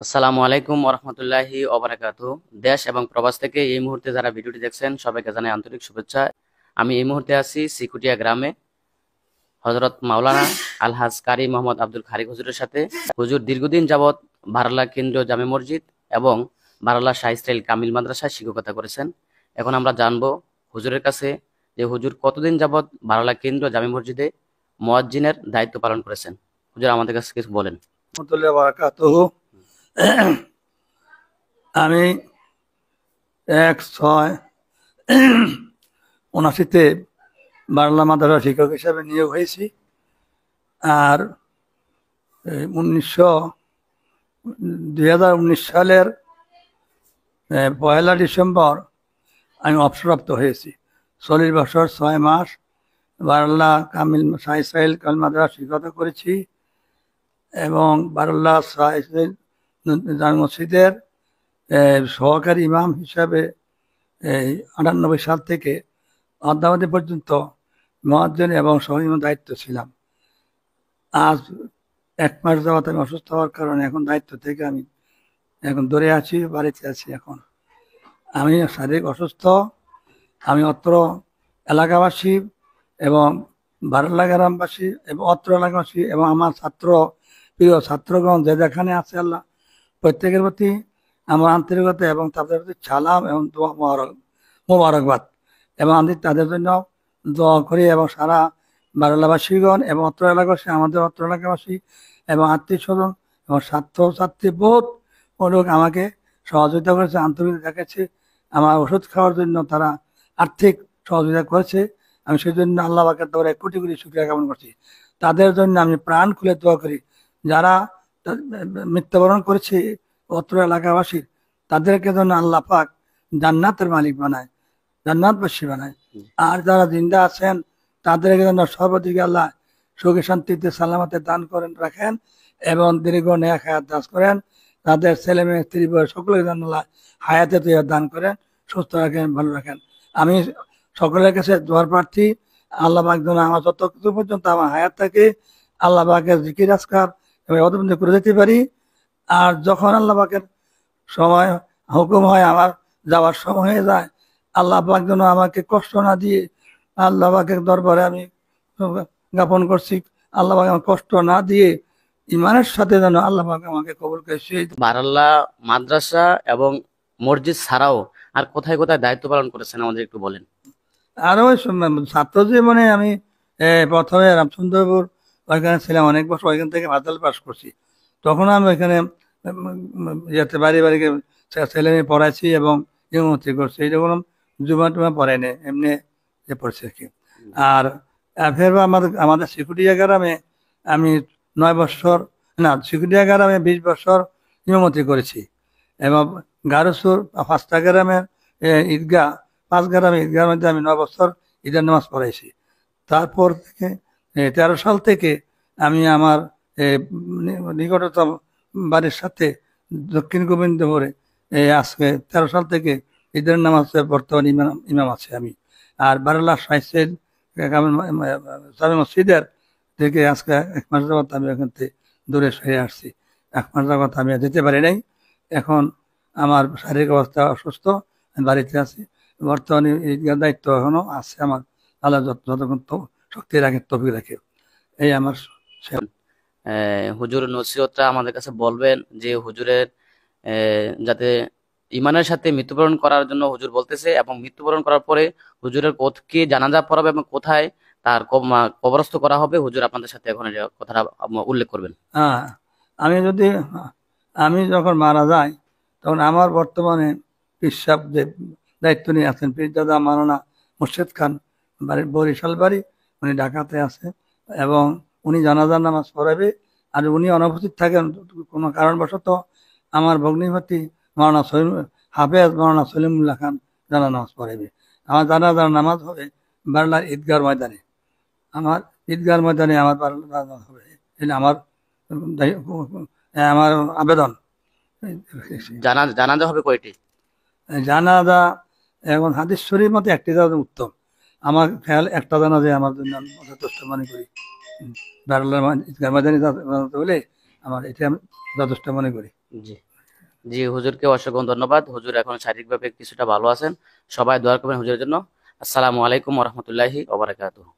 আসসালামু আলাইকুম ওরহমতুল্লাহি ওবারাকাতুহু। দেশ এবং প্রবাস থেকে এই মুহূর্তে যারা ভিডিওটি দেখছেন সবাইকে জানাই আন্তরিক শুভেচ্ছা। আমি এই মুহূর্তে আছি সিকুটিয়া গ্রামে হযরত মাওলানা আলহাজ কারি মোহাম্মদ আব্দুল খারিক হুজুরের সাথে। হুজুর দীর্ঘদিন যাবৎ বারালা কেন্দ্রীয় জামে মসজিদ এবং বারালা শাহ ইসরাইল কামিল মাদ্রাসায় শিক্ষকতা করেছেন। এখন আমরা জানবো হুজুরের কাছে যে হুজুর কতদিন যাবৎ বারালা কেন্দ্রীয় জামে মসজিদে মুয়াজ্জিনের দায়িত্ব পালন করেছেন। হুজুর আমাদের কাছে কিছু বলেন। রহমতুল্লাহ বারাকাতুহু। আমি 1/6/79-তে বাংলা মাদ্রাসা শিক্ষক হিসাবে নিয়োগ হয়েছি। আর 2019 সালের 1 ডিসেম্বর আমি অবসরপ্রাপ্ত হয়েছি। 40 বছর 6 মাস বারাল্লা কামিল শাহ ইসরাইল কামিল মাদ্রাসা শিক্ষকতা করেছি এবং বারাল্লা শাহ ইসরাইল জামে মসজিদের সহকারী ইমাম হিসাবে 98 সাল থেকে অদ্যাবধি পর্যন্ত মুয়াজ্জিন এবং সহইমামের দায়িত্ব ছিলাম। আজ 1 মাস যাবত আমি অসুস্থ হওয়ার কারণে এখন দায়িত্ব থেকে আমি এখন দূরে আছি, বাড়িতে আছি। এখন আমি শারীরিক অসুস্থ। আমি অত্র এলাকাবাসী এবং বারাল্লা গ্রামবাসী এবং অত্র এলাকাবাসী এবং আমার প্রিয় ছাত্রগণ যে যেখানে আছে, আল্লাহ প্রত্যেকের প্রতি আমার আন্তরিকতা এবং তাদের প্রতি সালাম এবং দোয়া মোবারকবাদ এবং আমি তাদের জন্য দোয়া করি এবং সারা বারাল্লাবাসীগণ এবং অত্র এলাকাবাসী, আমাদের অত্র এলাকাবাসী এবং আত্মীয় স্বজন এবং ছাত্রছাত্রী বহুত লোক আমাকে সহযোগিতা করেছে, আন্তরিকতা দেখাচ্ছে। আমার ওষুধ খাওয়ার জন্য তারা আর্থিক সহযোগিতা করেছে। আমি সেই জন্য আল্লাহ পাকের দরবারে কোটি কোটি শুকরিয়া জ্ঞাপন করছি। তাদের জন্য আমি প্রাণ খুলে দোয়া করি। যারা মৃত্যুবরণ করেছে অত্র এলাকাবাসী, তাদেরকে যেন আল্লাহ পাক জান্নাতের মালিক বানায়, জান্নাতবাসী বানায়। আর যারা জিন্দা আছেন তাদেরকে যেন সর্বদিকে আল্লাহ সুখে শান্তিতে সালামতে দান করেন রাখেন এবং দীর্ঘ নেক হায়াত দান করেন। তাদের ছেলে মেয়ে স্ত্রী বয়স সকলকে যেন আল্লাহ হায়াতে তৈরি দান করেন, সুস্থ রাখেন, ভালো রাখেন। আমি সকলের কাছে দোয়ার প্রার্থী, আল্লাহ পাক যেন আমার যত কিছু পর্যন্ত আমার হায়াত থাকে আল্লাহ পাকের জিকির আজকার এবং অদবন্ধ করে যেতে পারি। আর যখন আল্লাহ পাকের সময় হুকুম হয়, আমার যাওয়ার সময় হয়ে যায়, আল্লাহ পাক যেন আমাকে কষ্ট না দিয়ে, আল্লাহ পাকের দরবারে আমি জ্ঞাপন করছি, আল্লাহ পাক আমাকে কষ্ট না দিয়ে ইমানের সাথে যেন আল্লাহ পাক আমাকে কবুল করে। সেই বারাল্লা মাদ্রাসা এবং মসজিদ ছাড়াও আর কোথায় কোথায় দায়িত্ব পালন করেছেন আমাদের একটু বলেন। আরো ছাত্র জীবনে আমি প্রথমে রামচন্দ্রপুর ওইখানে ছিলাম অনেক বছর, ওইখান থেকে মাদ্রাসা পাস করছি। তখন আমি ওইখানে ইয়েতে বাড়ি বাড়ি ছেলে মেয়ে পড়াইছি এবং ইমামতি করছি। এইরকম জুমা টুমা পড়াই নেই, এমনি পড়ছি আর কি। আর ফের আমাদের সিকুটিয়া গ্রামে আমি 9 বছর, না সিকুটিয়া গ্রামে 20 বছর ইমামতি করেছি এবং গারুসুর 5টা গ্রামের ঈদগাহ, 5 গ্রামে ঈদগাহের মধ্যে আমি 9 বছর ঈদের নামাজ পড়াইছি। তারপর থেকে 13 সাল থেকে আমি আমার নিকটতম বাড়ির সাথে দক্ষিণ গোবিন্দপুরে আজকে 13 সাল থেকে ঈদের নামাজের বর্তমান ইমাম আছে আমি। আর বারাল্লা শাহ ইসরাইল জামে মসজিদের থেকে আজকে 1 মাস যাবত আমি এখান থেকে দূরে সরে আসছি। 1 মাস যাবত আমি যেতে পারি নাই। এখন আমার শারীরিক অবস্থা অসুস্থ, আমি বাড়িতে আছি। বর্তমানে ঈদগাহ দায়িত্ব এখনো আছে আমার, আল্লাহ যতক্ষণ শক্তি রাখে, তৌফিক রাখে। এই আমার হুজুর নসিহতটা আমাদের কাছে বলবেন যে হুজুরের যাতে ইমানের সাথে মৃত্যুবরণ করার জন্য হুজুর বলতেছে এবং মৃত্যুবরণ করার পরে হুজুরের কি জানাজা পড়াবে এবং কোথায় তার কবরস্থ করা হবে, হুজুর আপনাদের সাথে এখন এই কথাটা উল্লেখ করবেন। হ্যাঁ, আমি যখন মারা যাই তখন আমার বর্তমানে পিসাব যে দায়িত্ব নিয়ে আছেন পীরজাদা মাওলানা মুর্শেদ খান, বাড়ির বরিশাল বাড়ি, উনি ঢাকাতে আছে এবং উনি জানাজার নামাজ পড়াবে। আর উনি অনুপস্থিত থাকেন কোনো কারণবশত আমার ভগ্নিপতি মাওলানা হাফেজ মাওলানা সলিমুল্লাহ খান জানা নামাজ পড়াবে। আমার জানাজার নামাজ হবে বারলার ঈদগার ময়দানে। আমার ঈদগার ময়দানে আমার বারলার নামাজ হবে। এটা আমার আমার আবেদন। জানাজা হবে কয়টি? জানাজা এখন হাদিস শরীফ মতে একটি জানাজা উত্তম। আমার খেয়াল একটা জানাজা আমার জন্য আমি যথেষ্ট মনে করি। বারলার ঈদগাহ ময়দানে জানাজা হলে আমার এটা আমি যথেষ্ট মনে করি। জি। জি, হুজুরকে অসংখ্য ধন্যবাদ। হুজুর এখন শারীরিকভাবে কিছুটা ভালো আছেন। সবাই দোয়া করবেন হুজুরের জন্য। আসসালামু আলাইকুম ওয়া রাহমাতুল্লাহি ওয়া বারাকাতুহু।